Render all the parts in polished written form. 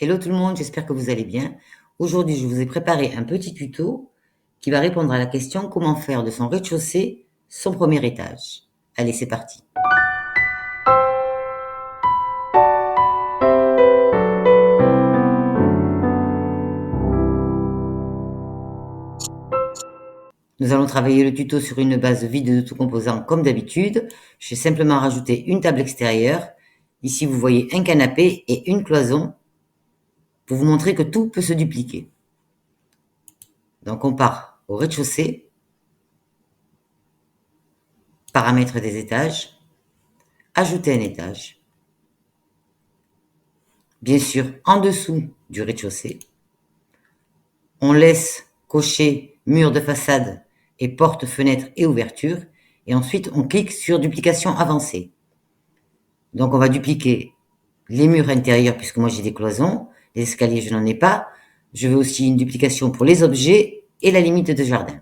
Hello tout le monde, j'espère que vous allez bien. Aujourd'hui, je vous ai préparé un petit tuto qui va répondre à la question comment faire de son rez-de-chaussée son premier étage. Allez, c'est parti. Nous allons travailler le tuto sur une base vide de tout composant comme d'habitude. Je vais simplement rajouter une table extérieure. Ici, vous voyez un canapé et une cloison pour vous montrer que tout peut se dupliquer. Donc, on part au rez-de-chaussée, paramètres des étages, ajouter un étage. Bien sûr, en dessous du rez-de-chaussée, on laisse cocher mur de façade et porte, fenêtre et ouverture. Et ensuite, on clique sur duplication avancée. Donc, on va dupliquer les murs intérieurs, puisque moi j'ai des cloisons. Les escaliers, je n'en ai pas. Je veux aussi une duplication pour les objets et la limite de jardin.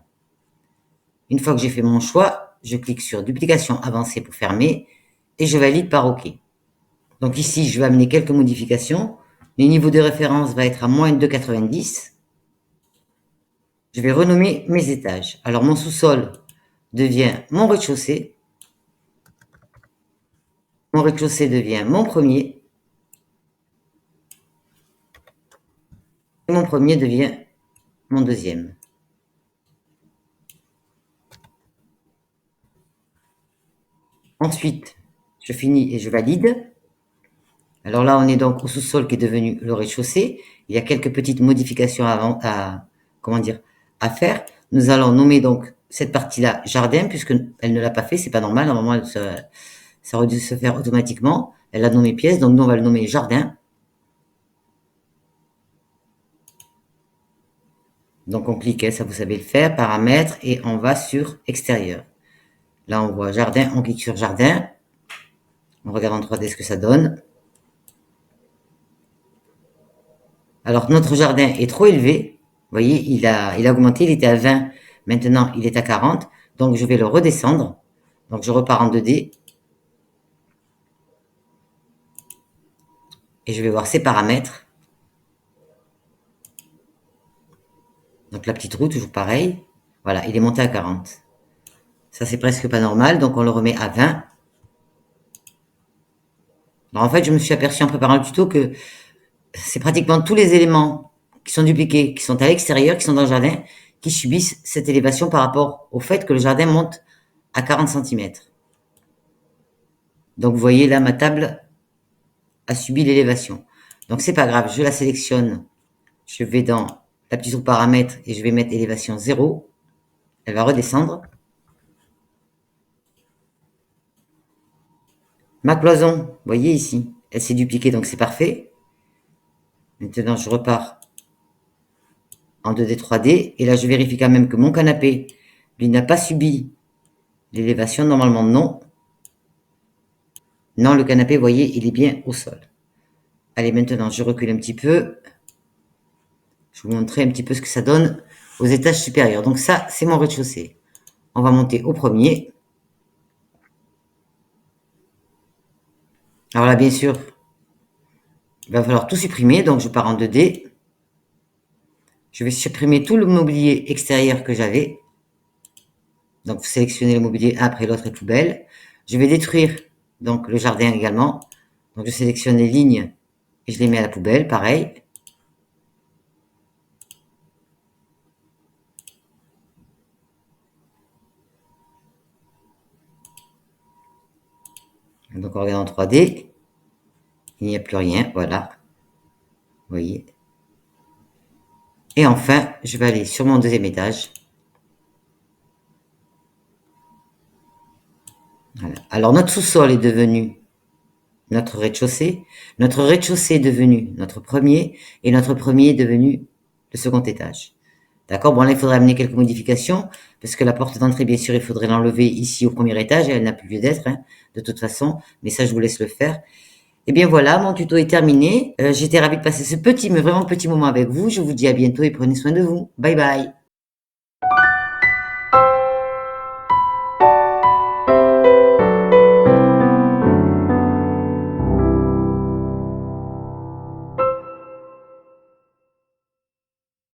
Une fois que j'ai fait mon choix, je clique sur duplication avancée pour fermer et je valide par OK. Donc ici, je vais amener quelques modifications. Le niveau de référence va être à moins 2,90. Je vais renommer mes étages. Alors, mon sous-sol devient mon rez-de-chaussée. Mon rez-de-chaussée devient mon premier. Et mon premier devient mon deuxième. Ensuite, je finis et je valide. Alors là, on est donc au sous-sol qui est devenu le rez-de-chaussée. Il y a quelques petites modifications à faire. Nous allons nommer donc cette partie-là jardin, puisqu'elle ne l'a pas fait, c'est pas normal. Normalement, ça aurait dû se faire automatiquement. Elle a nommé pièce, donc nous, on va le nommer jardin. Donc on clique, ça vous savez le faire, paramètres, et on va sur extérieur. Là, on voit jardin, on clique sur jardin. On regarde en 3D ce que ça donne. Alors, notre jardin est trop élevé. Vous voyez, il a augmenté, il était à 20. Maintenant, il est à 40. Donc, je vais le redescendre. Donc, je repars en 2D. Et je vais voir ses paramètres. Donc, la petite roue, toujours pareil. Voilà, il est monté à 40. Ça, c'est presque pas normal. Donc, on le remet à 20. Alors, en fait, je me suis aperçu en préparant le tuto que c'est pratiquement tous les éléments qui sont dupliqués, qui sont à l'extérieur, qui sont dans le jardin, qui subissent cette élévation par rapport au fait que le jardin monte à 40 cm. Donc, vous voyez là, ma table a subi l'élévation. Donc, c'est pas grave, je la sélectionne. Je vais dans la petite roue paramètres et je vais mettre élévation 0. Elle va redescendre. Ma cloison, vous voyez ici, elle s'est dupliquée, donc c'est parfait. Maintenant, je repars en 2D, 3D. Et là, je vérifie quand même que mon canapé, lui, n'a pas subi l'élévation. Normalement, non. Non, le canapé, vous voyez, il est bien au sol. Allez, maintenant, je recule un petit peu. Je vais vous montrer un petit peu ce que ça donne aux étages supérieurs. Donc ça, c'est mon rez-de-chaussée. On va monter au premier. Alors là, bien sûr, il va falloir tout supprimer. Donc, je pars en 2D. Je vais supprimer tout le mobilier extérieur que j'avais. Donc, vous sélectionnez le mobilier un après l'autre et poubelle. Je vais détruire donc le jardin également. Donc, je sélectionne les lignes et je les mets à la poubelle, pareil. Donc, on regarde en 3D. Il n'y a plus rien, voilà. Vous voyez. Et enfin, je vais aller sur mon deuxième étage. Voilà. Alors, notre sous-sol est devenu notre rez-de-chaussée. Notre rez-de-chaussée est devenu notre premier. Et notre premier est devenu le second étage. D'accord? Bon, là, il faudrait amener quelques modifications. Parce que la porte d'entrée, bien sûr, il faudrait l'enlever ici au premier étage. Et elle n'a plus lieu d'être, hein, de toute façon. Mais ça, je vous laisse le faire. Et bien voilà, mon tuto est terminé. J'étais ravie de passer ce petit, mais vraiment petit moment avec vous. Je vous dis à bientôt et prenez soin de vous. Bye bye.